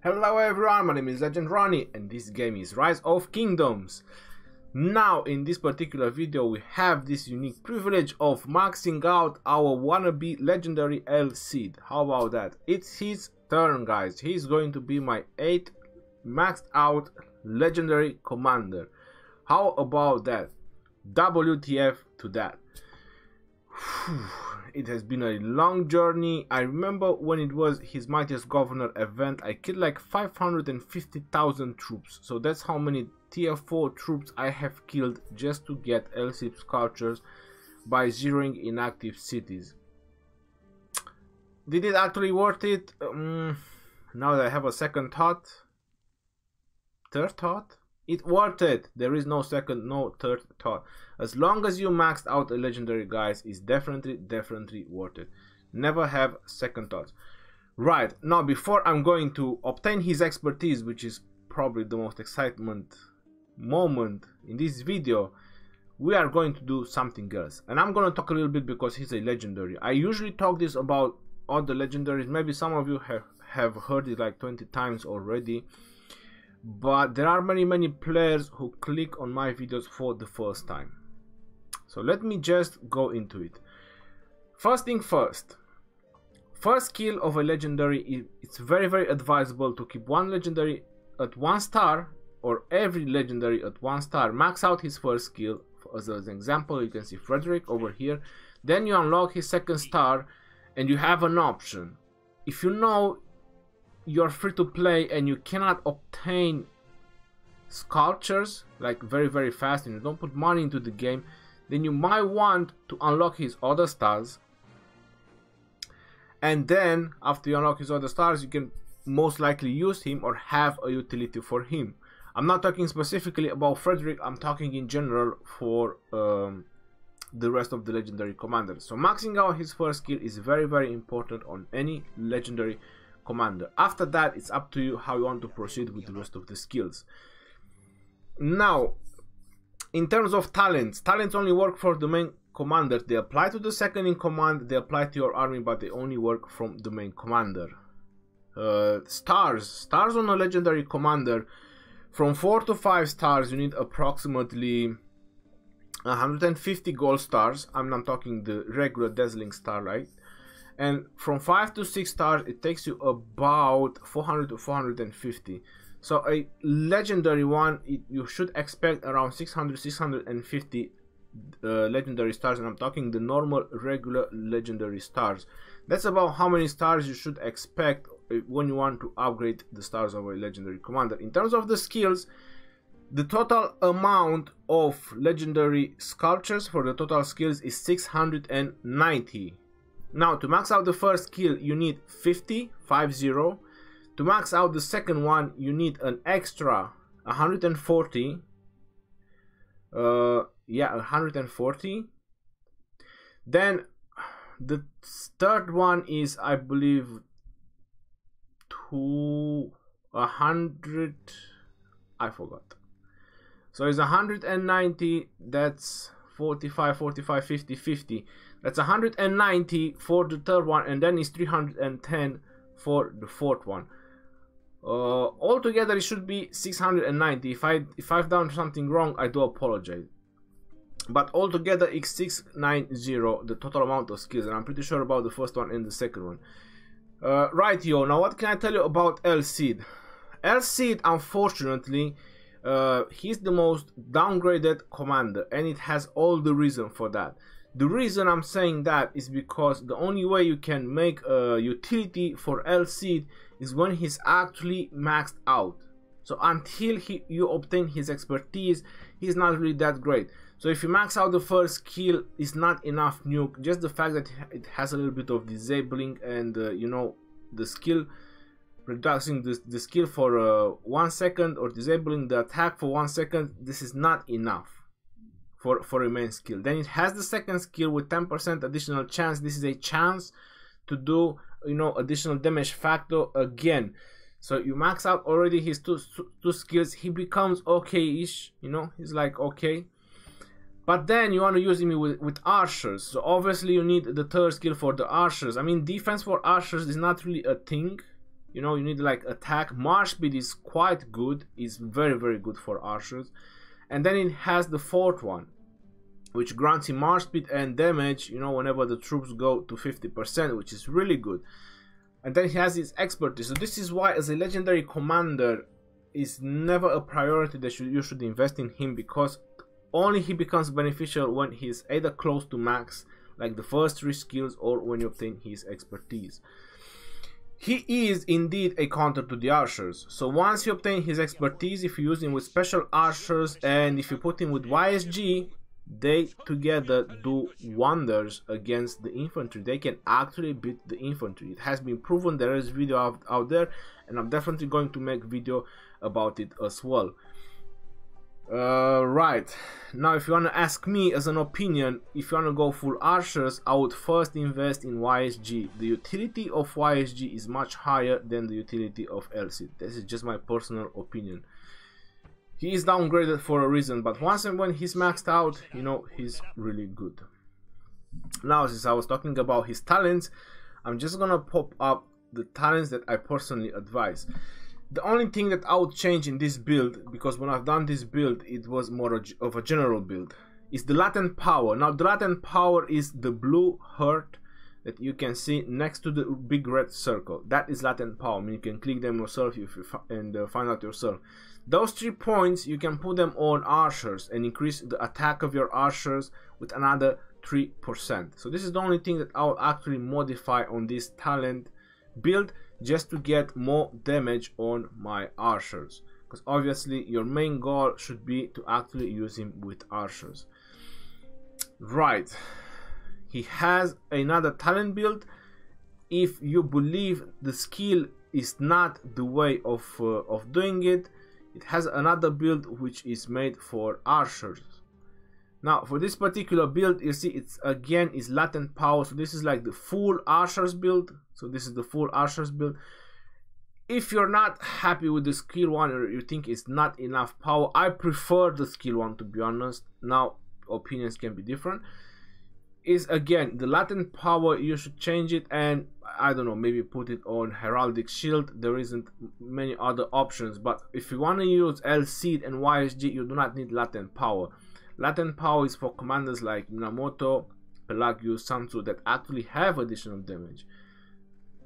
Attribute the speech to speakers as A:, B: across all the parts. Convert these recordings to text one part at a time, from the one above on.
A: Hello everyone, my name is Legend Ronnie and this game is Rise of Kingdoms. Now in this particular video we have this unique privilege of maxing out our wannabe legendary CID. How about that? It's his turn, guys. He's going to be my 8th maxed out legendary commander. How about that? WTF to that. It has been a long journey. I remember when it was his Mightiest Governor event, I killed like 550,000 troops. So that's how many tier 4 troops I have killed just to get CID sculptures by zeroing inactive cities. Did it actually worth it? Now that I have a second thought, third thought, it worth it. There is no second, no third thought. As long as you maxed out a legendary, guys, it's definitely worth it. Never have second thoughts. Right, now before I'm going to obtain his expertise, which is probably the most excitement moment in this video, we are going to do something else. And I'm going to talk a little bit because he's a legendary. I usually talk this about all the legendaries. Maybe some of you have heard it like 20 times already. But there are many players who click on my videos for the first time. So let me just go into it. First thing first. First skill of a legendary, it's very advisable to keep one legendary at 1 star or every legendary at 1 star. Max out his first skill. As an example, you can see Frederick over here. Then you unlock his 2nd star and you have an option. If you know you're free to play and you cannot obtain sculptures like very fast and you don't put money into the game, then you might want to unlock his other stars, and then after you unlock his other stars you can most likely use him or have a utility for him. I'm not talking specifically about Frederick, I'm talking in general for the rest of the legendary commanders. So maxing out his first skill is very important on any legendary commander. After that, it's up to you how you want to proceed with the rest of the skills. Now, in terms of talents only work for the main commander. They apply to the second in command, they apply to your army, but they only work from the main commander. Stars on a legendary commander, from 4 to 5 stars you need approximately 150 gold stars. I'm not talking the regular dazzling star, right? And from 5 to 6 stars it takes you about 400 to 450. So a legendary one, you should expect around 650 legendary stars, and I'm talking the normal regular legendary stars. That's about how many stars you should expect when you want to upgrade the stars of a legendary commander. In terms of the skills, the total amount of legendary sculptures for the total skills is 690. Now, to max out the first skill, you need 50. To max out the second one, you need an extra 140. 140. Then the third one is, I believe, 200. I forgot. So it's 190. That's 45, 50. That's 190 for the third one, and then it's 310 for the fourth one. Altogether it should be 690. If I've done something wrong, I do apologize. But altogether it's 690, the total amount of skills, and I'm pretty sure about the first one and the second one. Right, yo. Now what can I tell you about CID? CID, unfortunately, he's the most downgraded commander, and it has all the reason for that. The reason I'm saying that is because the only way you can make a utility for CID is when he's actually maxed out. So until you obtain his expertise, he's not really that great. So if you max out the first skill, it's not enough nuke. Just the fact that it has a little bit of disabling and you know, the skill reducing the skill for 1 second or disabling the attack for 1 second, this is not enough for a main skill. Then it has the second skill with 10% additional chance. This is a chance to do, you know, additional damage factor again. So you max out already his two skills, he becomes okay-ish, you know, he's like okay. But then you want to use him with archers, so obviously you need the third skill for the archers. I mean, defense for archers is not really a thing You know, you need like attack. March speed is quite good. It's very good for archers. And then it has the fourth one, which grants him march speed and damage, you know, whenever the troops go to 50%, which is really good. And then he has his expertise. So this is why, as a legendary commander, is never a priority that you should invest in him, because only he becomes beneficial when he's either close to max, like the first 3 skills, or when you obtain his expertise. He is indeed a counter to the archers. So once you obtain his expertise, if you use him with special archers and if you put him with YSG, they together do wonders against the infantry. They can actually beat the infantry. It has been proven. There is video out there, and I'm definitely going to make video about it as well. Right, now if you want to ask me as an opinion, if you want to go full archers, I would first invest in YSG. The utility of YSG is much higher than the utility of LC. This is just my personal opinion. He is downgraded for a reason, but once and when he's maxed out, you know, he's really good. Now, since I was talking about his talents, I'm just gonna pop up the talents that I personally advise. The only thing that I would change in this build, because when I've done this build it was more of a general build, is the latent power. Now the latent power is the blue heart that you can see next to the big red circle. That is latent power. I mean, you can click them yourself if you find out yourself. Those 3 points, you can put them on archers and increase the attack of your archers with another 3%. So this is the only thing that I'll actually modify on this talent build, just to get more damage on my archers, because obviously your main goal should be to actually use him with archers. Right, he has another talent build. If you believe the skill is not the way of doing it, it has another build which is made for archers. Now for this particular build, you see it's again is latent power, so this is like the full archers build. So this is the full archers build. If you're not happy with the skill 1 or you think it's not enough power, I prefer the skill 1, to be honest. Now opinions can be different. Is again the latent power, you should change it, and I don't know, maybe put it on heraldic shield. There isn't many other options, but if you want to use LC and YSG, you do not need latent power. Latent power is for commanders like Minamoto, Pelagius, Sansu that actually have additional damage.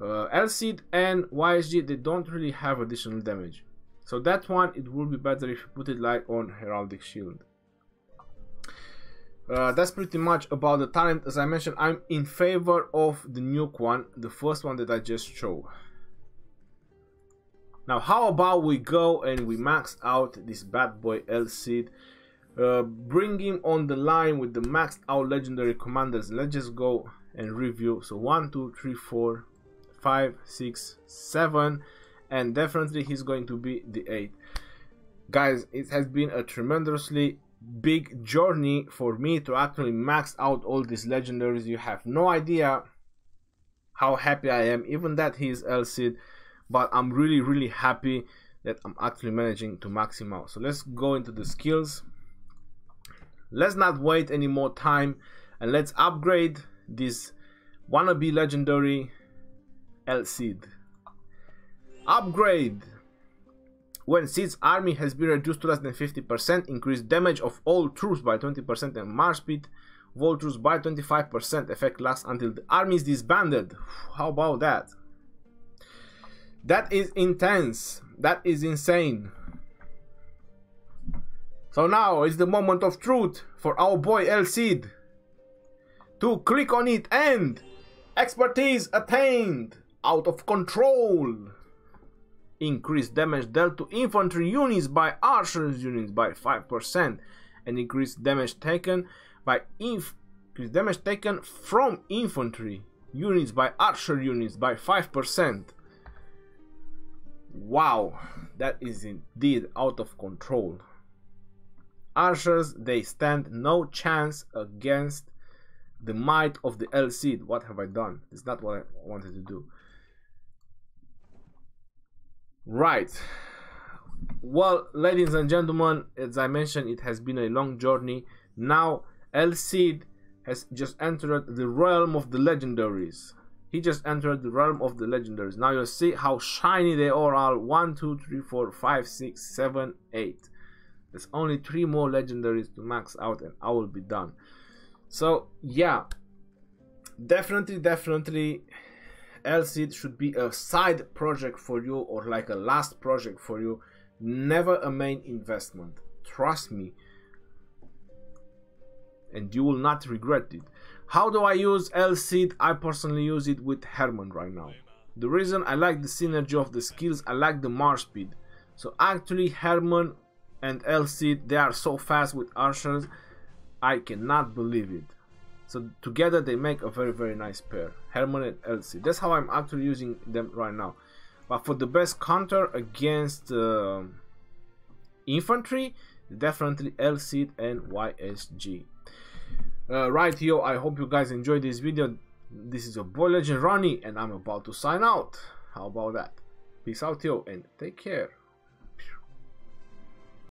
A: LC and YSG, they don't really have additional damage. So that one, it would be better if you put it like on heraldic shield. That's pretty much about the talent. As I mentioned, I'm in favor of the nuke one, the first one that I just showed. Now how about we go and we max out this bad boy LC, bring him on the line with the maxed out legendary commanders. Let's just go and review. So 1, 2, 3, 4, 5, 6, 7, and definitely he's going to be the 8th. Guys, it has been a tremendously big journey for me to actually max out all these legendaries. You have no idea how happy I am, even that he is LC, but I'm really happy that I'm actually managing to max him out. So let's go into the skills. Let's not wait any more time and let's upgrade this wannabe legendary LC. Upgrade. When Cid's army has been reduced to less than 50%, increase damage of all troops by 20% and march speed of all troops by 25%. Effect lasts until the army is disbanded. How about that? That is intense. That is insane. So now is the moment of truth for our boy LC. To click on it and expertise attained. Out of control. Increase damage dealt to infantry units by archers units by 5%, and increase damage taken by from infantry units by archer units by 5%. Wow, that is indeed out of control. Archers, they stand no chance against the might of the LC. What have I done? It's not what I wanted to do. Right, well, ladies and gentlemen, as I mentioned, it has been a long journey. Now LC has just entered the realm of the legendaries. He just entered the realm of the legendaries. Now you'll see how shiny they all are. 1, 2, 3, 4, 5, 6, 7, 8. There's only 3 more legendaries to max out and I will be done. So yeah, definitely LCD should be a side project for you, or like a last project for you, never a main investment. Trust me, and you will not regret it. How do I use LCD? I personally use it with Herman right now. The reason I like the synergy of the skills, I like the march speed. So actually Herman and LCD, they are so fast with archers, I cannot believe it. So together they make a very nice pair, Herman and LCD. That's how I'm actually using them right now. But for the best counter against infantry, definitely LCD and YSG. Right, yo, I hope you guys enjoyed this video. This is your boy Legend Ronnie, and I'm about to sign out. How about that? Peace out, yo, and take care.